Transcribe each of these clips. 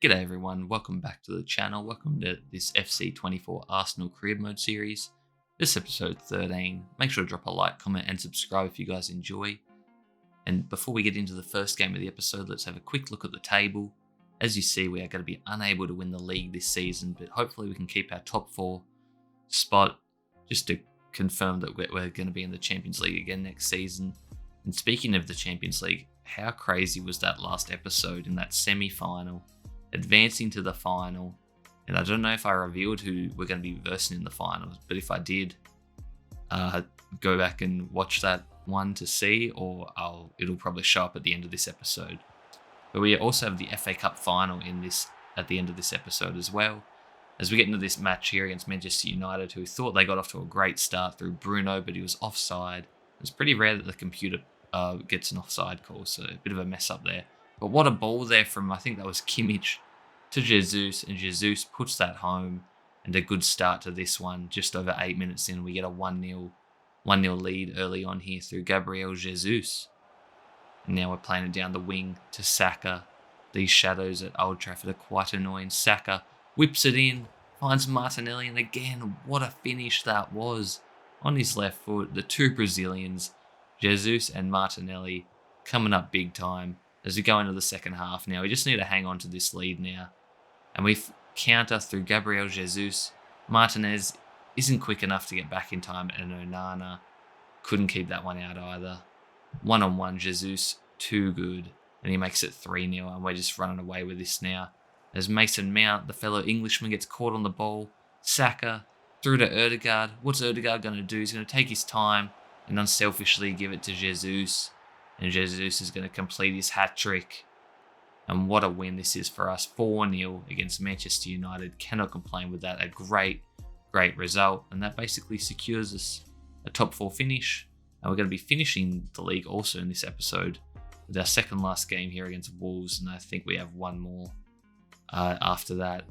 G'day everyone, welcome back to the channel. Welcome to this FC24 Arsenal Career Mode series. This episode 13. Make sure to drop a like, comment and subscribe if you guys enjoy. And before we get into the first game of the episode, let's have a quick look at the table. As you see, we are going to be unable to win the league this season, but hopefully we can keep our top 4 spot just to confirm that we're going to be in the Champions League again next season. And speaking of the Champions League, how crazy was that last episode in that semi-final? Advancing to the final, and I don't know if I revealed who we're going to be versing in the finals, but if I did, go back and watch that one to see, or it'll probably show up at the end of this episode. But we also have the FA Cup final at the end of this episode as well, as we get into this match here against Manchester United, who thought they got off to a great start through Bruno, but he was offside. It's pretty rare that the computer gets an offside call, so a bit of a mess up there. But what a ball there from, I think that was Kimmich to Jesus, and Jesus puts that home, and a good start to this one. Just over 8 minutes in, we get a 1-0 lead early on here through Gabriel Jesus. And now we're playing it down the wing to Saka. These shadows at Old Trafford are quite annoying. Saka whips it in, finds Martinelli, and again, what a finish that was. On his left foot, the two Brazilians, Jesus and Martinelli, coming up big time. As we go into the second half now, we just need to hang on to this lead now. And we counter through Gabriel Jesus. Martinez isn't quick enough to get back in time, and Onana couldn't keep that one out either. 1-on-1, Jesus, too good. And he makes it 3-0, and we're just running away with this now. As Mason Mount, the fellow Englishman, gets caught on the ball. Saka through to Ødegaard. What's Ødegaard going to do? He's going to take his time and unselfishly give it to Jesus. And Jesus is going to complete his hat-trick. And what a win this is for us. 4-0 against Manchester United. Cannot complain with that. A great result. And that basically secures us a top 4 finish. And we're going to be finishing the league also in this episode with our second last game here against Wolves. And I think we have one more after that.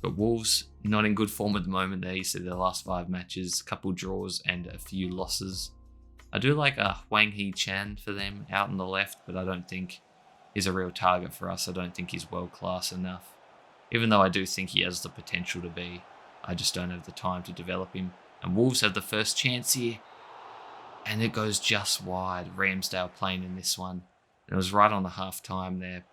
But Wolves not in good form at the moment there. You see their last 5 matches, a couple draws and a few losses. I do like Wang Hee-chan for them out on the left, but I don't think he's a real target for us. I don't think he's world-class enough. Even though I do think he has the potential to be, I just don't have the time to develop him. And Wolves have the first chance here, and it goes just wide. Ramsdale playing in this one. And it was right on the half-time there,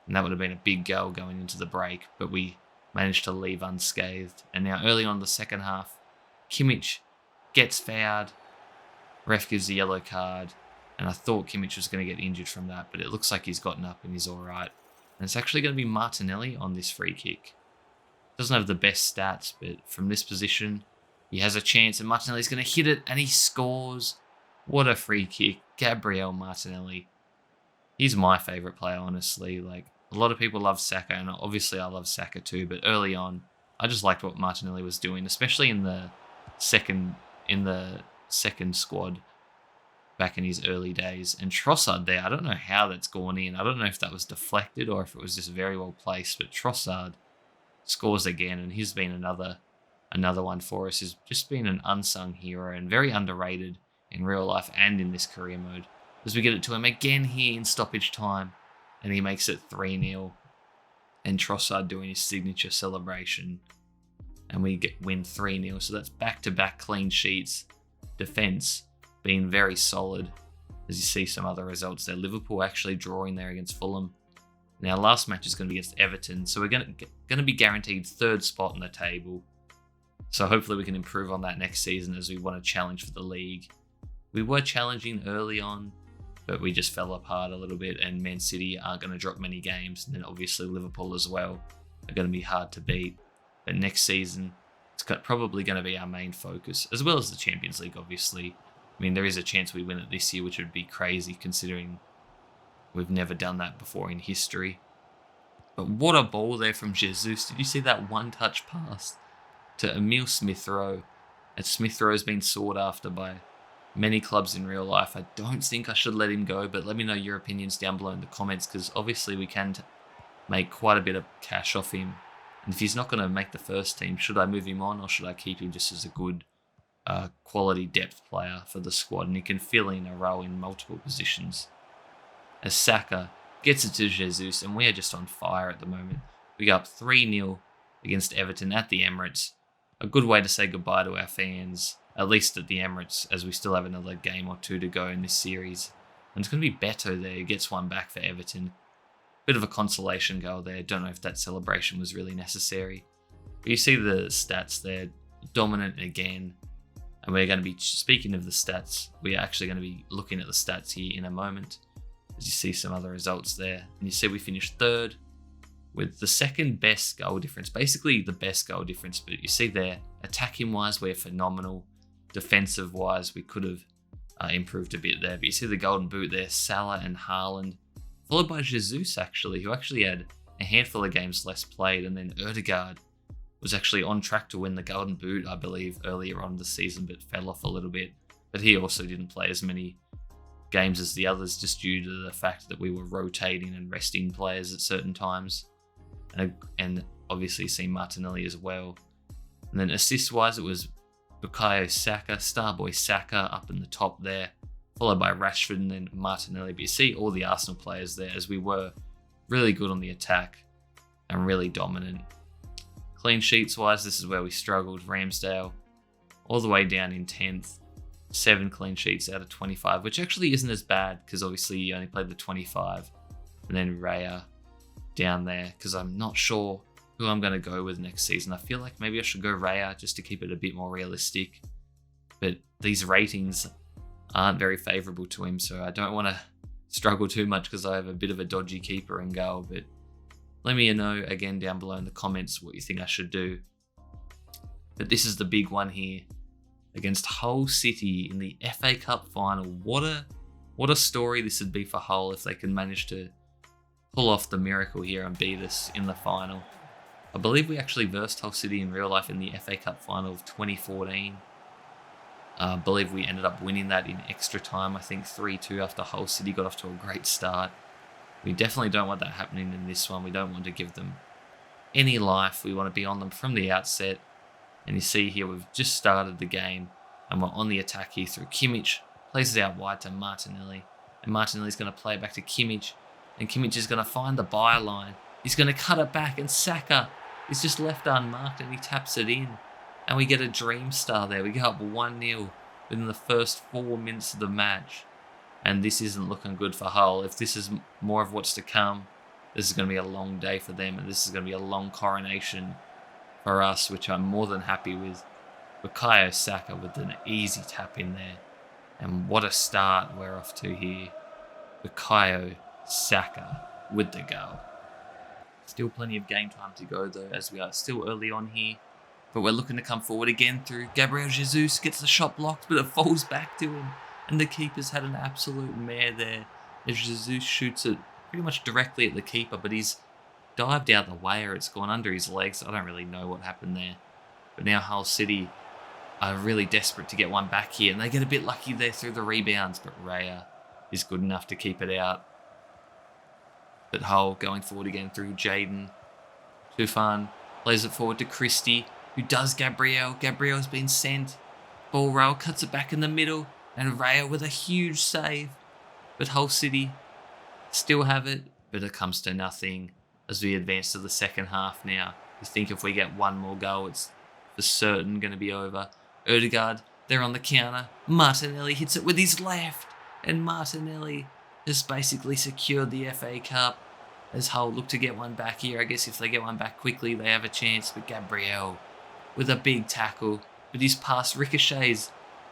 and that would have been a big goal going into the break, but we managed to leave unscathed. And now early on in the second half, Kimmich gets fouled. Ref gives the yellow card, and I thought Kimmich was going to get injured from that, but it looks like he's gotten up and he's all right. And it's actually going to be Martinelli on this free kick. Doesn't have the best stats, but from this position, he has a chance, and Martinelli's going to hit it, and he scores. What a free kick. Gabriel Martinelli. He's my favourite player, honestly. Like, a lot of people love Saka, and obviously I love Saka too, but early on, I just liked what Martinelli was doing, especially in the second squad back in his early days. And Trossard there, I don't know how that's gone in. I don't know if that was deflected or if it was just very well placed, but Trossard scores again, and he's been another one for us. He's just been an unsung hero and very underrated in real life and in this career mode. As we get it to him again here in stoppage time, and he makes it 3-0, and Trossard doing his signature celebration, and we win 3-0. So that's back-to-back clean sheets. Defence being very solid, as you see some other results there. Liverpool actually drawing there against Fulham. Now, last match is going to be against Everton, so we're going to be guaranteed 3rd spot in the table. So hopefully we can improve on that next season as we want to challenge for the league. We were challenging early on, but we just fell apart a little bit, and Man City aren't going to drop many games, and then obviously Liverpool as well are going to be hard to beat. But next season, it's probably going to be our main focus, as well as the Champions League, obviously. I mean, there is a chance we win it this year, which would be crazy considering we've never done that before in history. But what a ball there from Jesus. Did you see that one-touch pass to Emil Smith-Rowe? And Smith-Rowe's been sought after by many clubs in real life. I don't think I should let him go, but let me know your opinions down below in the comments, because obviously we can make quite a bit of cash off him. And if he's not going to make the first team, should I move him on, or should I keep him just as a good quality depth player for the squad? And he can fill in a role in multiple positions. As Saka gets it to Jesus, and we are just on fire at the moment. We go up 3-0 against Everton at the Emirates. A good way to say goodbye to our fans, at least at the Emirates, as we still have another game or two to go in this series. And it's going to be Beto there who gets one back for Everton. Bit of a consolation goal there. Don't know if that celebration was really necessary. But you see the stats there, dominant again. And we're going to be, speaking of the stats, we're actually going to be looking at the stats here in a moment. As you see some other results there. And you see we finished third with the second best goal difference. Basically the best goal difference. But you see there, attacking wise, we're phenomenal. Defensive wise, we could have improved a bit there. But you see the golden boot there, Salah and Haaland. Followed by Jesus actually, who actually had a handful of games less played. And then Odegaard was actually on track to win the golden boot, I believe, earlier on in the season, but fell off a little bit. But he also didn't play as many games as the others, just due to the fact that we were rotating and resting players at certain times. And obviously see Martinelli as well. And then assist-wise, it was Bukayo Saka, Starboy Saka up in the top there, followed by Rashford and then Martinelli. But you see all the Arsenal players there, as we were really good on the attack and really dominant. Clean sheets wise, this is where we struggled. Ramsdale all the way down in 10th. 7 clean sheets out of 25, which actually isn't as bad because obviously you only played the 25. And then Raya down there because I'm not sure who I'm going to go with next season. I feel like maybe I should go Raya just to keep it a bit more realistic. But these ratings aren't very favourable to him, so I don't want to struggle too much because I have a bit of a dodgy keeper in goal. But let me know again down below in the comments what you think I should do. But this is the big one here against Hull City in the FA Cup final. What a story this would be for Hull if they can manage to pull off the miracle here and beat us in the final. I believe we actually versed Hull City in real life in the FA Cup final of 2014. I believe we ended up winning that in extra time, I think 3-2 after Hull City got off to a great start. We definitely don't want that happening in this one. We don't want to give them any life. We want to be on them from the outset. And you see here, we've just started the game and we're on the attack here through Kimmich. Plays it out wide to Martinelli. And Martinelli's going to play it back to Kimmich. And Kimmich is going to find the byline. He's going to cut it back and Saka is just left unmarked and he taps it in. And we get a dream star there. We go up 1-0 within the first 4 minutes of the match. And this isn't looking good for Hull. If this is more of what's to come, this is going to be a long day for them. And this is going to be a long coronation for us, which I'm more than happy with. Bukayo Saka with an easy tap in there. And what a start we're off to here. Bukayo Saka with the goal. Still plenty of game time to go though, as we are still early on here. But we're looking to come forward again through Gabriel Jesus. Gets the shot blocked, but it falls back to him. And the keeper's had an absolute mare there as Jesus shoots it pretty much directly at the keeper, but he's dived out the way or it's gone under his legs. I don't really know what happened there. But now Hull City are really desperate to get one back here, and they get a bit lucky there through the rebounds, but Raya is good enough to keep it out. But Hull going forward again through Jaden. Tufan plays it forward to Christie, who does Gabriel. Gabriel's been sent. Ball rail cuts it back in the middle. And Raya with a huge save. But Hull City still have it, but it comes to nothing as we advance to the second half now. You think if we get one more goal, it's for certain going to be over. Odegaard, they're on the counter. Martinelli hits it with his left. And Martinelli has basically secured the FA Cup as Hull look to get one back here. I guess if they get one back quickly, they have a chance. But Gabriel with a big tackle. But his pass ricochets.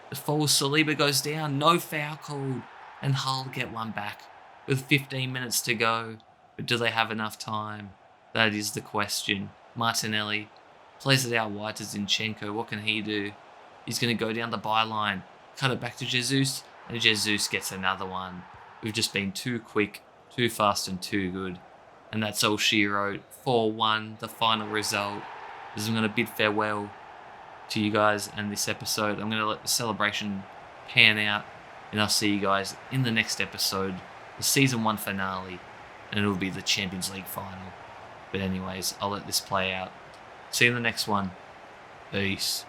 The falls, Saliba goes down, no foul called, and Hull get one back with 15 minutes to go. But do they have enough time? That is the question. Martinelli plays it out wide to Zinchenko. What can he do? He's going to go down the byline, cut it back to Jesus, and Jesus gets another one. We've just been too quick, too fast, and too good. And that's all she wrote. 4-1, the final result. As I'm going to bid farewell to you guys and this episode. I'm going to let the celebration pan out, and I'll see you guys in the next episode, the season 1 finale, and it'll be the Champions League final. But anyways, I'll let this play out. See you in the next one. Peace.